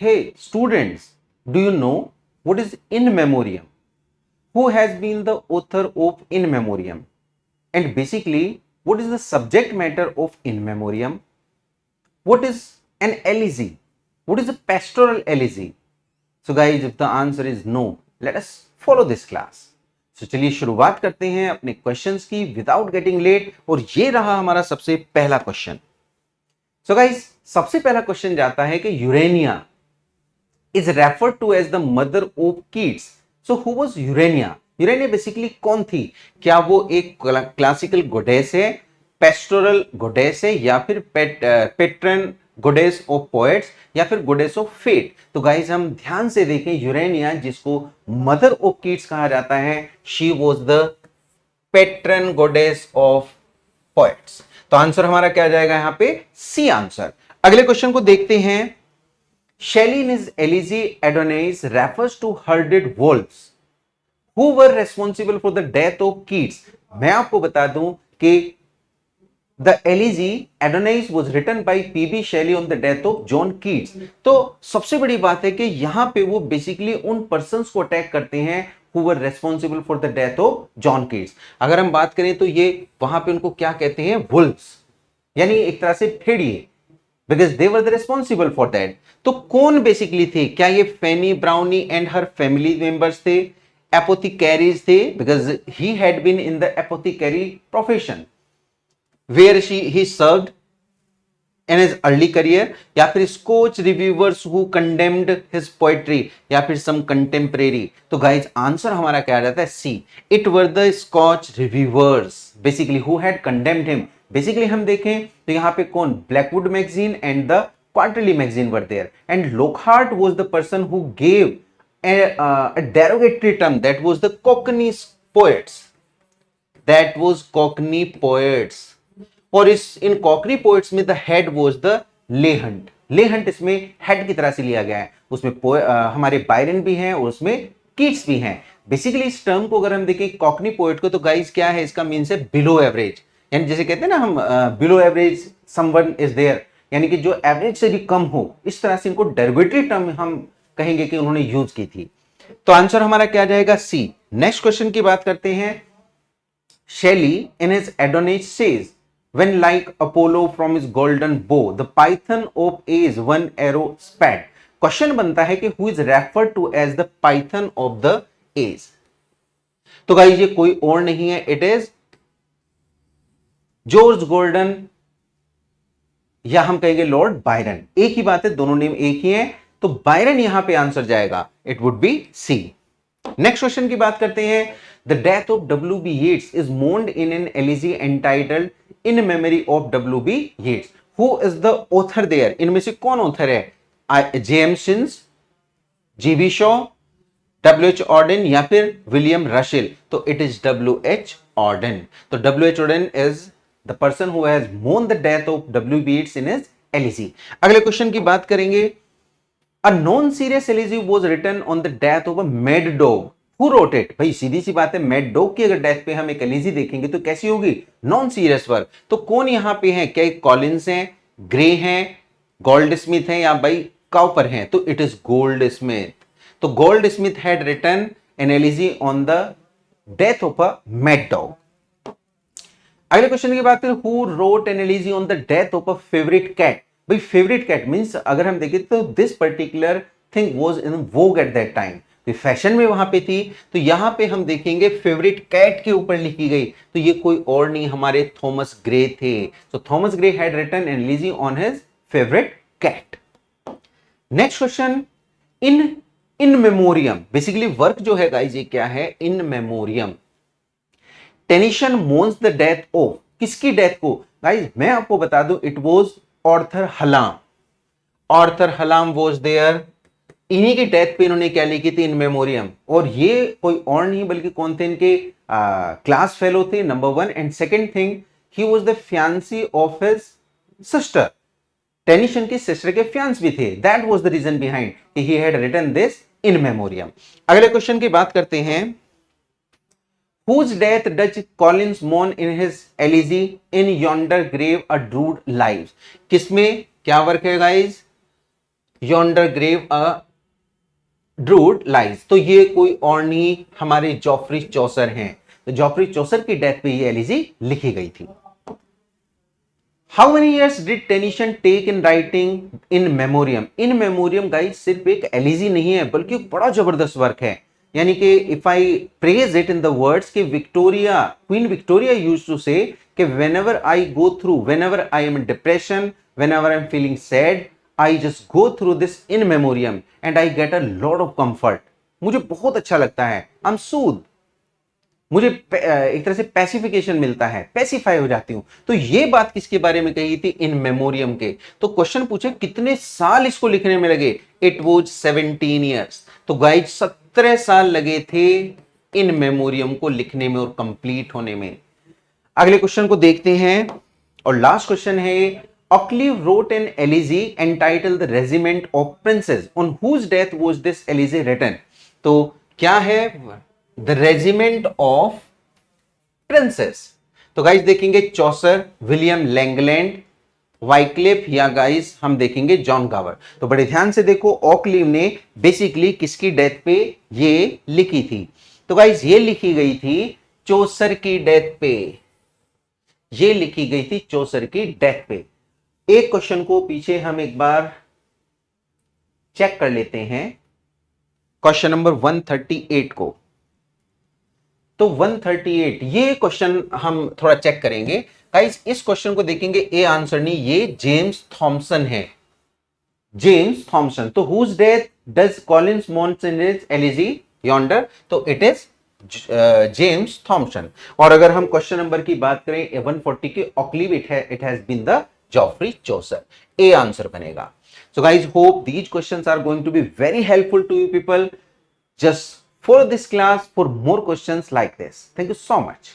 Hey, students, do you know what is in memoriam? Who has been the author of in memoriam? And basically, what is the subject matter of in memoriam? What is an elegy? What is a pastoral elegy? So guys, if the answer is no, let us follow this class. So चलिए शुरुआत करते हैं अपने questions की without getting late. और ये रहा हमारा सबसे पहला क्वेश्चन। सो गाइस, सबसे पहला क्वेश्चन जाता है कि Urania is referred to as the mother of Keats. So who was Urania? Urania basically कौन थी? क्या वो एक क्लासिकल गोडेस है, पेस्टोरल गोडेस है, या फिर पेट्रन गोडेस ऑफ पोएट्स, या फिर गोडेस ऑफ फेट? तो गाइस हम ध्यान से देखें, यूरेनिया जिसको मदर ऑफ कीट्स कहा जाता है, she was the patron goddess of poets. तो आंसर हमारा क्या जाएगा यहाँ पे? C answer. अगले क्वेश्चन को देखते हैं। Shelley in his elegy Adonais refers to herded wolves who were responsible for the death of Keats. मैं आपको बता दूं कि The elegy Adonais was written by P.B. Shelley on the death of John Keats. तो सबसे बड़ी बात है कि यहां पे वो बेसिकली उन पर्संस को अटैक करते हैं who were responsible for the death of John Keats. अगर हम बात करें तो ये वहां पे उनको क्या कहते हैं? wolves, यानी एक तरह से भेड़िए, because they were the responsible for that. तो कौन बेसिकली थे? क्या ये Fanny Brawne and her family members थे? एपोथिकैरीज थे, because he had been in the apothecary profession where he served in his early career, या फिर Scotch reviewers who condemned his poetry, या फिर सम कंटेम्परेरी? तो गाइज आंसर हमारा क्या आ जाता है? See, it were the Scotch reviewers basically who had condemned him. Basically हम देखें तो यहां पे कौन? Blackwood magazine and the quarterly magazine were there, and Lockhart was the person who gave a derogatory term, that was the cockney poets, that was cockney poets। और इस इन Cockney poets में the head was the ले Hunt. ले Hunt इसमें head की तरह से लिया गया है। उसमें हमारे बायरन भी हैं और उसमें कीट्स भी हैं। बेसिकली इस टर्म को अगर हम देखें कॉकनी पोएट को, तो गाइस क्या है इसका मीन्स है बिलो एवरेज, यानी जैसे कहते हैं ना हम below average someone is there, यानी कि जो एवरेज से भी कम हो। इस तरह से इनको डेरिवेटरी टर्म हम कहेंगे कि उन्होंने यूज की थी। तो आंसर हमारा क्या जाएगा? सी। नेक्स्ट क्वेश्चन की बात करते हैं। Shelley in his Adonais says, when like Apollo from his golden bow, the python of Aes one arrow sped. Question बनता है कि who is referred to as the python of the Aes? तो guys ये कोई और नहीं है, it is George Gordon, या हम कहेंगे लॉर्ड बायरन। एक ही बात है, दोनों नेम एक ही हैं, तो बायरन यहां पे आंसर जाएगा, it would be C. Next question की बात करते हैं। The death of W.B. Yeats is mourned in an elegy entitled In Memory of W.B. Yeats. Who is the author there? इनमें से कौन ऑथर है? J.M. Sims, G.B. Shaw, W.H. Auden, या फिर विलियम रशेल? तो इट इज W.H. Auden। तो W.H. Auden is the person who has mourned the death of W.B. Yeats in his elegy। अगले question की बात करेंगे। A non-serious elegy was written on the death of a mad dog. Who wrote it? भाई सीधी सी बात है, mad dog की अगर death पे हम एक एलिजी देखेंगे तो कैसी होगी? Non serious work. तो कौन यहां पे है? क्या कॉलिंस हैं, ग्रे हैं, गोल्ड स्मिथ हैं, या भाई काउपर हैं? तो इट इज गोल्ड स्मिथ। तो Goldsmith had written an elegy on the death of a mad dog. अगले क्वेश्चन की बात करें। Who wrote an elegy on the death of a favourite cat? भाई फेवरेट कैट मींस अगर हम देखें तो this particular thing was in vogue at that time, तो फैशन में वहां पे थी। तो यहां पे हम देखेंगे फेवरेट कैट के ऊपर लिखी गई, तो ये कोई और नहीं, हमारे थॉमस ग्रे थे। तो Thomas Gray had written an elegy on his favourite cat. Next question. In memoriam, basically work जो है गाइस ये क्या है? In memoriam. Tennyson mourns the death of, किसकी डेथ को? गाइस मैं आपको बता दूं, it was Arthur Hallam. Arthur Hallam was there. इन्हीं की डेथ पे इन्होंने क्या लिखी थी? In memoriam. और ये कोई और नहीं बल्कि कौन थे? इनके क्लास फेलो थे, number 1। And second thing, he was the fiancee of his sister. Tennyson की सिस्टर के फियांस भी थे। That was the reason behind he had written this in Memoriam. अगले क्वेश्चन की बात करते हैं। Whose death does Collins mourn in his elegy In Yonder Grave a Druid Lives? किसमें क्या वर्क है guys? yonder grave a druid lies. तो ये कोई और नहीं, हमारे जॉफ्री चौसर हैं। तो जॉफ्री चौसर की डेथ पे ये एलिजी लिखी गई थी। How many years did Tennyson take in writing In Memoriam? In Memoriam guys सिर्फ एक एलिजी नहीं है, बल्कि एक बड़ा जबरदस्त वर्क है। यानी कि if I praise it in the words कि Victoria, Queen Victoria used to say कि whenever I go through, whenever I am in depression, whenever I am feeling sad, I just go through this in memoriam and I get a lot of comfort. मुझे बहुत अच्छा लगता है, I am सूद, मुझे एक तरह से पैसिफिकेशन मिलता है, पैसिफाई हो जाती हूं। तो ये बात किसके बारे में कही थी? इन मेमोरियम के। तो क्वेश्चन पूछे कितने साल इसको लिखने में लगे? It was 17 years. तो गाइज 17 साल लगे थे इन मेमोरियम को लिखने में और कंप्लीट होने में। अगले क्वेश्चन को देखते हैं और लास्ट क्वेश्चन है, Occleve wrote an elegy entitled The Regiment of Princes. On whose death was this elegy written? तो क्या है? The Regiment of Princes. तो गाइस देखेंगे चौसर, विलियम लैंगलैंड, वाइक्लिफ, या गाइस हम देखेंगे जॉन गावर। तो बड़े ध्यान से देखो, ऑकलीव ने बेसिकली किसकी डेथ पे ये लिखी थी? तो गाइस ये लिखी गई थी चौसर की डेथ पे। ये लिखी गई थी चौसर की डेथ पे। एक क्वेश्चन को पीछे हम एक बार चेक कर लेते हैं, क्वेश्चन नंबर 138 को। तो 138 ये क्वेश्चन हम थोड़ा चेक करेंगे गाइस। इस क्वेश्चन को देखेंगे, ए आंसर नहीं, ये जेम्स थॉमसन है, जेम्स थॉमसन। तो whose death does Collins mourns in his elegy yonder? तो इट इज जेम्स थॉमसन। और अगर हम क्वेश्चन नंबर की बात करें 140 के, Occleve it has been the Geoffrey Chaucer. A answer बनेगा। So guys, hope these questions are going to be very helpful to you people. Just follow this class for more questions like this. Thank you so much.